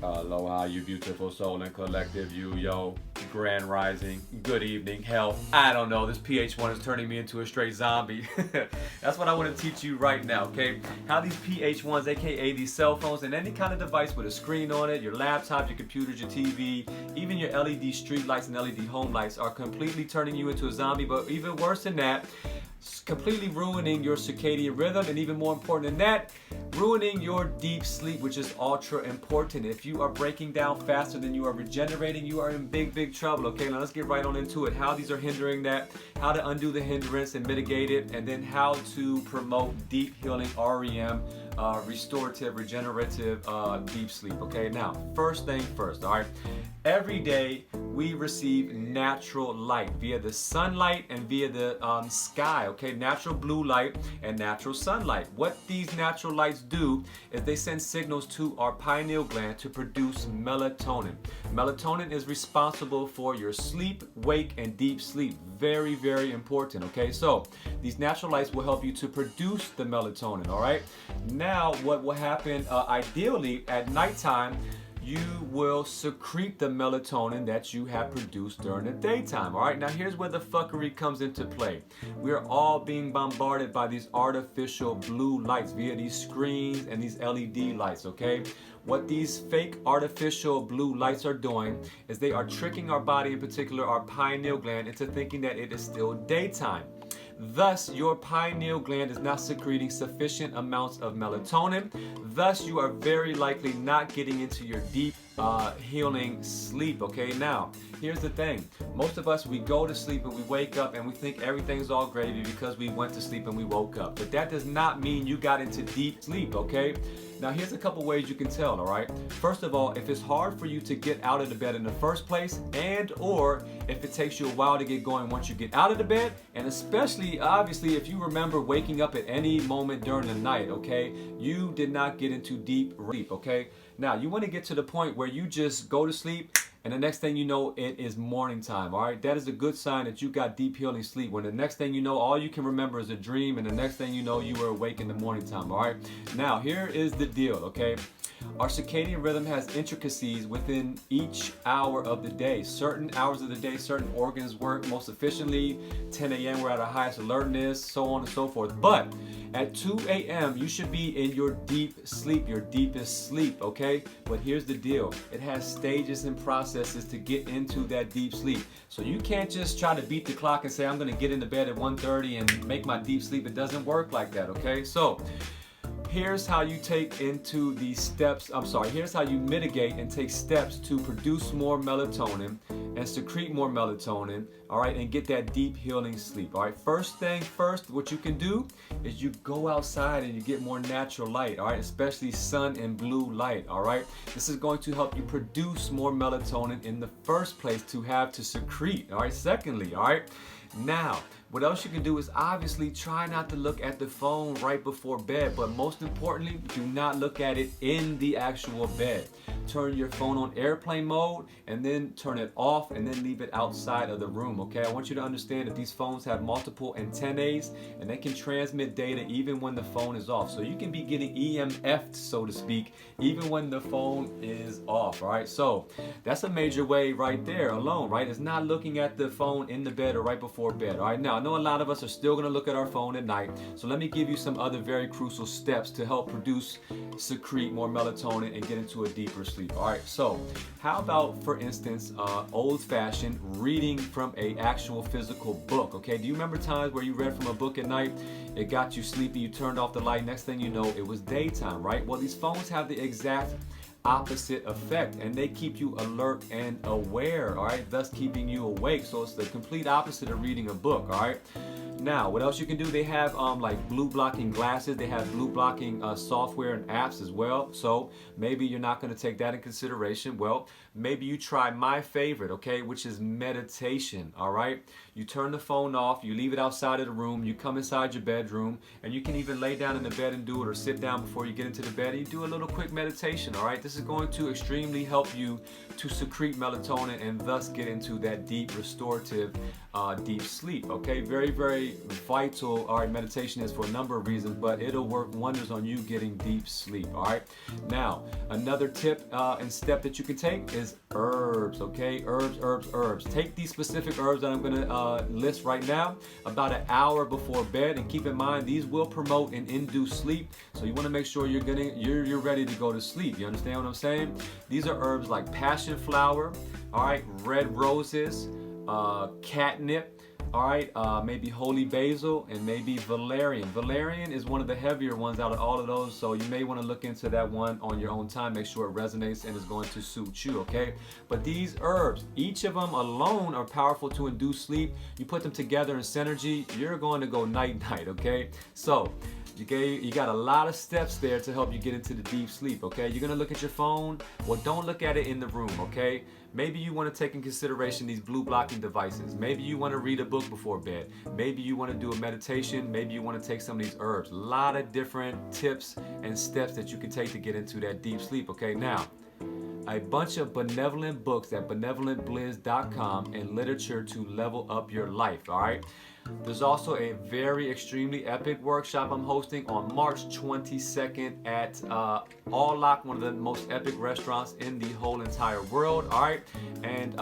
Aloha, you beautiful soul and collective, you, yo, grand rising, good evening, hell, I don't know, this PH1 is turning me into a straight zombie. That's what I want to teach you right now, okay? How these PH1s, aka these cell phones, and any kind of device with a screen on it, your laptop, your computers, your TV, even your LED street lights and LED home lights are completely turning you into a zombie, but even worse than that, completely ruining your circadian rhythm, and even more important than that, ruining your deep sleep, which is ultra important. If you are breaking down faster than you are regenerating, you are in big trouble. Okay, now let's get right on into it. How these are hindering that, how to undo the hindrance and mitigate it, and then how to promote deep healing REM, restorative, regenerative, deep sleep. Okay, now first thing first, all right. Every day we receive natural light via the sunlight and via the sky, okay? Natural blue light and natural sunlight. What these natural lights do is they send signals to our pineal gland to produce melatonin. Melatonin is responsible for your sleep, wake, and deep sleep. Very important, okay? So these natural lights will help you to produce the melatonin, all right? Now what will happen ideally at nighttime, you will secrete the melatonin that you have produced during the daytime. All right, now here's where the fuckery comes into play. We're all being bombarded by these artificial blue lights via these screens and these LED lights, okay? What these fake artificial blue lights are doing is they are tricking our body, in particular our pineal gland, into thinking that it is still daytime. Thus, your pineal gland is not secreting sufficient amounts of melatonin. Thus, you are very likely not getting into your deep healing sleep, okay? Now, here's the thing. Most of us, we go to sleep and we wake up and we think everything's all gravy because we went to sleep and we woke up. But that does not mean you got into deep sleep, okay? Now, here's a couple ways you can tell, all right? First of all, if it's hard for you to get out of the bed in the first place, and or if it takes you a while to get going once you get out of the bed, and especially, obviously, if you remember waking up at any moment during the night, okay? You did not get into deep sleep, okay? Now, you want to get to the point where you just go to sleep and the next thing you know, it is morning time, all right? That is a good sign that you got deep healing sleep. When the next thing you know, all you can remember is a dream, and the next thing you know, you were awake in the morning time, all right? Now, here is the deal, okay? Our circadian rhythm has intricacies within each hour of the day. Certain hours of the day, certain organs work most efficiently. 10 a.m. we're at our highest alertness, so on and so forth. But at 2 a.m. you should be in your deep sleep, your deepest sleep, okay? But here's the deal. It has stages and processes to get into that deep sleep. So you can't just try to beat the clock and say, I'm gonna get into bed at 1:30 and make my deep sleep. It doesn't work like that, okay? So here's how you here's how you mitigate and take steps to produce more melatonin and secrete more melatonin, all right, and get that deep healing sleep, all right? First thing first, what you can do is you go outside and you get more natural light, all right, especially sun and blue light, all right? This is going to help you produce more melatonin in the first place to have to secrete, all right? Secondly, all right, now, what else you can do is obviously try not to look at the phone right before bed, but most importantly, do not look at it in the actual bed. Turn your phone on airplane mode and then turn it off and then leave it outside of the room, okay? I want you to understand that these phones have multiple antennae and they can transmit data even when the phone is off. So you can be getting EMF'd, so to speak, even when the phone is off, all right? So that's a major way right there alone, right? It's not looking at the phone in the bed or right before bed, all right? Now, I know a lot of us are still gonna look at our phone at night, so let me give you some other very crucial steps to help secrete more melatonin and get into a deeper sleep. All right, so how about, for instance, old-fashioned reading from a actual physical book, okay? Do you remember times where you read from a book at night, it got you sleepy, you turned off the light, next thing you know, it was daytime, right? Well, these phones have the exact opposite effect, and they keep you alert and aware, all right, thus keeping you awake. So it's the complete opposite of reading a book, all right? Now, what else you can do? They have like blue blocking glasses. They have blue blocking software and apps as well. So maybe you're not going to take that in consideration. Well, maybe you try my favorite, okay, which is meditation, all right? You turn the phone off, you leave it outside of the room, you come inside your bedroom, and you can even lay down in the bed and do it, or sit down before you get into the bed and you do a little quick meditation, all right? This is going to extremely help you to secrete melatonin and thus get into that deep restorative deep sleep. Okay, very, very vital. All right, meditation is for a number of reasons, but it'll work wonders on you getting deep sleep. All right, now another tip and step that you can take is herbs. Okay, herbs. Take these specific herbs that I'm going to list right now about an hour before bed, and keep in mind these will promote and induce sleep. So you want to make sure you're ready to go to sleep. You understand what I'm saying? These are herbs like passion flower, all right, red roses, catnip, all right, maybe holy basil, and maybe valerian. Valerian is one of the heavier ones out of all of those, so you may want to look into that one on your own time. Make sure it resonates and is going to suit you, okay? But these herbs, each of them alone are powerful to induce sleep. You put them together in synergy, you're going to go night-night, okay? So you got a lot of steps there to help you get into the deep sleep, okay? You're gonna look at your phone. Well, don't look at it in the room, okay? Maybe you want to take in consideration these blue blocking devices. Maybe you want to read a book before bed. Maybe you want to do a meditation. Maybe you want to take some of these herbs. A lot of different tips and steps that you can take to get into that deep sleep, okay? Now, a bunch of benevolent books at benevolentbliss.com and literature to level up your life, all right? There's also a very extremely epic workshop I'm hosting on March 22nd at All Lock, one of the most epic restaurants in the whole entire world, all right? And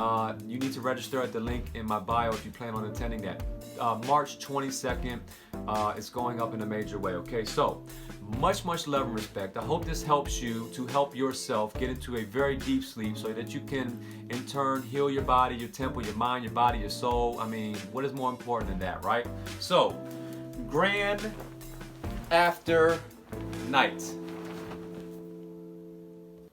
you need to register at the link in my bio if you plan on attending that. March 22nd, it's going up in a major way, okay? So, much love and respect. I hope this helps you to help yourself get into a very deep sleep so that you can, in turn, heal your body, your temple, your mind, your body, your soul. I mean, what is more important than that, right? So, grand after night.